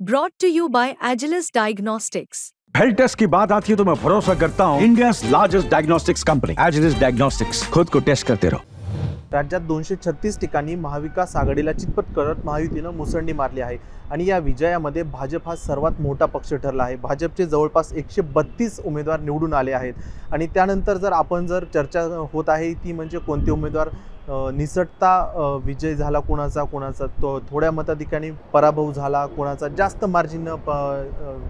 Brought to you by Agilus Diagnostics. Health test की बात आती है तो मैं भरोसा करता हूँ India largest diagnostics company Agilus diagnostics. खुद को टेस्ट करते रहो। राज्यात 236 ठिकाणी महाविकास आघाडीला चितपट करत महायुतीनं मुसंडी मारली आहे आणि या विजयामध्ये भाजप हा सर्वात मोठा पक्ष ठरला आहे। भाजपचे जवळपास 132 उमेदवार निवडून आले आहेत आणि त्यानंतर जर चर्चा होत आहे ती म्हणजे कोणते उमेदवार निसटता विजय झाला, कोणाचा थोड्या मताधिकांनी पराभव झाला, कोणाचा जास्त मार्जिनने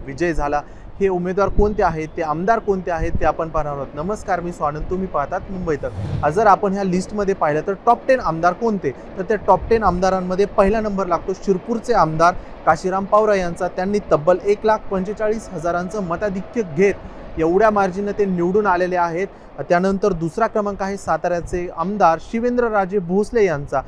विजय झाला, हे उमेदवार कोणते आहेत, ते आमदार कोणते आहेत ते आपण पाहणार आहोत। नमस्कार, मी स्वानंद, तुम्ही पाहतात मुंबई तक। जर आपण ह्या लिस्टमध्ये पाहिलं तर टॉप 10 आमदार कोणते, तर त्या टॉप 10 आमदारांमध्ये पहिला नंबर लागतो शिरपूरचे आमदार काशीराम पावरा यांचा। त्यांनी तब्बल 1,45,000 मताधिक्य घेत एवढ्या मार्जिनने ते निवडून आलेले आहेत। त्यानंतर दुसरा क्रमांक आहे साताऱ्याचे आमदार शिवेंद्रराजे भोसले यांचा।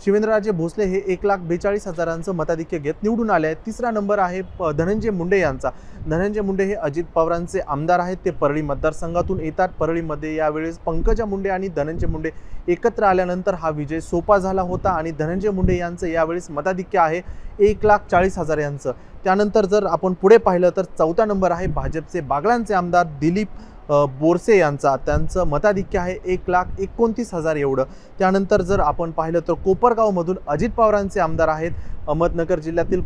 शिवेंद्रराजे भोसले हे 1,42,000 मताधिक्य घेत निवडून आले आहेत। तिसरा नंबर आहे धनंजय मुंडे यांचा। धनंजय मुंडे हे अजित पवारांचे आमदार आहेत, ते परळी मतदारसंघातून येतात। परळीमध्ये यावेळेस पंकजा मुंडे आणि धनंजय मुंडे एकत्र आल्यानंतर हा विजय सोपा झाला होता आणि धनंजय मुंडे यांचं यावेळेस मताधिक्य आहे 1,40,000 यांचं। त्यानंतर जर आपण पुढे पाहिलं तर चौथा नंबर आहे भाजपचे बागलांचे आमदार दिलीप बोरसे यांचा। त्यांचं मताधिक्य आहे 1,29,000 एवढं। त्यानंतर जर आपण पाहिलं तर कोपरगावमधून अजित पवारांचे आमदार आहेत। अहमदनगर जिल्ह्यातील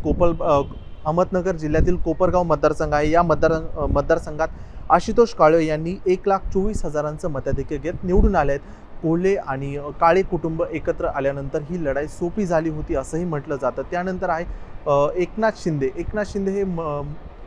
कोपरगाव मतदारसंघ आहे। या मतदारसंघात आशुतोष काळे यांनी 1,24,000 मताधिक्य घेत निवडून आले आहेत। कोल्हे आणि काळे कुटुंब एकत्र आल्यानंतर ही लढाई सोपी झाली होती असंही म्हटलं जातं। त्यानंतर आहे एकनाथ शिंदे हे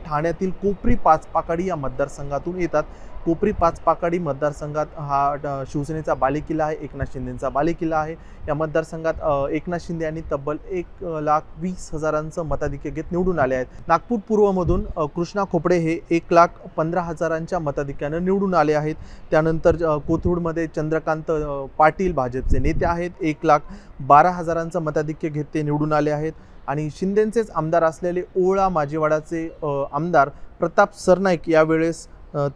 ठाण्यातील कोपरी पाचपाकाडी या मतदारसंघातून येतात। कोपरी पाचपाकाडी मतदारसंघात हा शिवसेनेचा बालेकिल्ला आहे, एकनाथ शिंदेंचा बालेकिल्ला आहे। या मतदारसंघात एकनाथ शिंदे यांनी तब्बल 1,20,000 मताधिक्य घेत निवडून आले आहेत। नागपूर पूर्वमधून कृष्णा खोपडे हे 1,15,000 मताधिक्याने निवडून आले आहेत। त्यानंतर कोथरूडमध्ये चंद्रकांत पाटील भाजपचे नेते आहेत, 1,12,000 मताधिक्य घेत ते निवडून आले आहेत। आणि शिंदेंचेच आमदार असलेले ओळा माजीवाडाचे आमदार प्रताप सरनाईक यावेळेस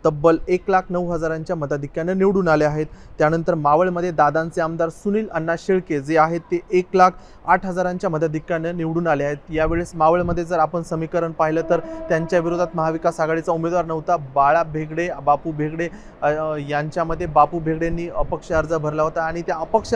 तब्बल 1,09,000 मताधिक्याने निवडून आले आहेत। त्यानंतर मावळमध्ये दादांचे आमदार सुनील अण्णा शेळके जे आहेत ते 1,08,000 मताधिक्याने निवडून आले आहेत। यावेळेस मावळमध्ये जर आपण समीकरण पाहिलं तर त्यांच्या विरोधात महाविकास आघाडीचा उमेदवार नव्हता। बापू भेगडे यांच्यामध्ये बापू भेगडेंनी अपक्ष अर्ज भरला होता आणि त्या अपक्ष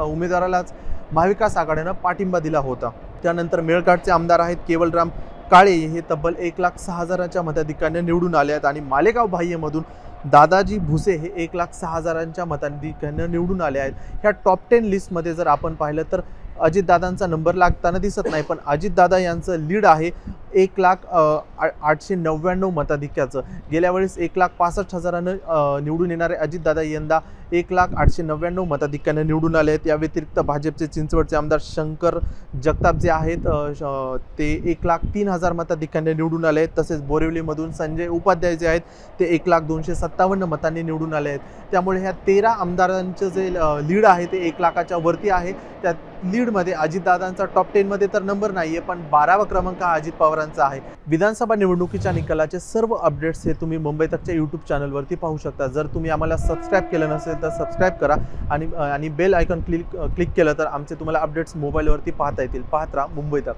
उमेदवारालाच महाविकास आघाडीनं पाठिंबा दिला होता। त्यानंतर मेळघाटचे आमदार आहेत केवलराम काळे, हे तब्बल 1,06,000 मताधिक्याने निवडून आले आहेत। आणि मालेगाव बाह्यमधून दादाजी भुसे हे 1,06,000 मताधिक्याने निवडून आले आहेत। ह्या टॉप 10 लिस्टमध्ये जर आपण पाहिलं तर अजितदादांचा नंबर लागताना दिसत नाही, पण अजितदादा यांचं लीड आहे 1,08,990 मताधिक्याचं। गेल्या वेळेस 1,65,000 निवडून येणारे अजितदादा यंदा 1,08,990 मताधिक्याने निवडून आले आहेत। या व्यतिरिक्त भाजपचे चिंचवडचे आमदार शंकर जगताप जे आहेत ते 1,03,000 मताधिक्याने निवडून आले आहेत। तसेच बोरिवलीमधून संजय उपाध्याय जे आहेत ते 1,257 मतांनी निवडून आले आहेत। त्यामुळे ह्या 13 आमदारांचं जे लीड आहे ते 1,00,000च्या वरती आहे। त्या लीडमध्ये अजितदादांचा टॉप 10 मध्ये तर नंबर नाहीये, पण 12वा क्रमांक हा अजित पवारांचा आहे। विधानसभा निवडणुकीच्या निकालाचे सर्व अपडेट्स हे तुम्ही मुंबई तकच्या यूट्यूब चॅनलवरती पाहू शकता। जर तुम्ही आम्हाला सबस्क्राईब केलं नसेल तर सबस्क्राईब करा आणि बेल आयकॉन क्लिक केलं तर आमचे तुम्हाला अपडेट्स मोबाईलवरती पाहता येतील। पाहत राहा मुंबई तक।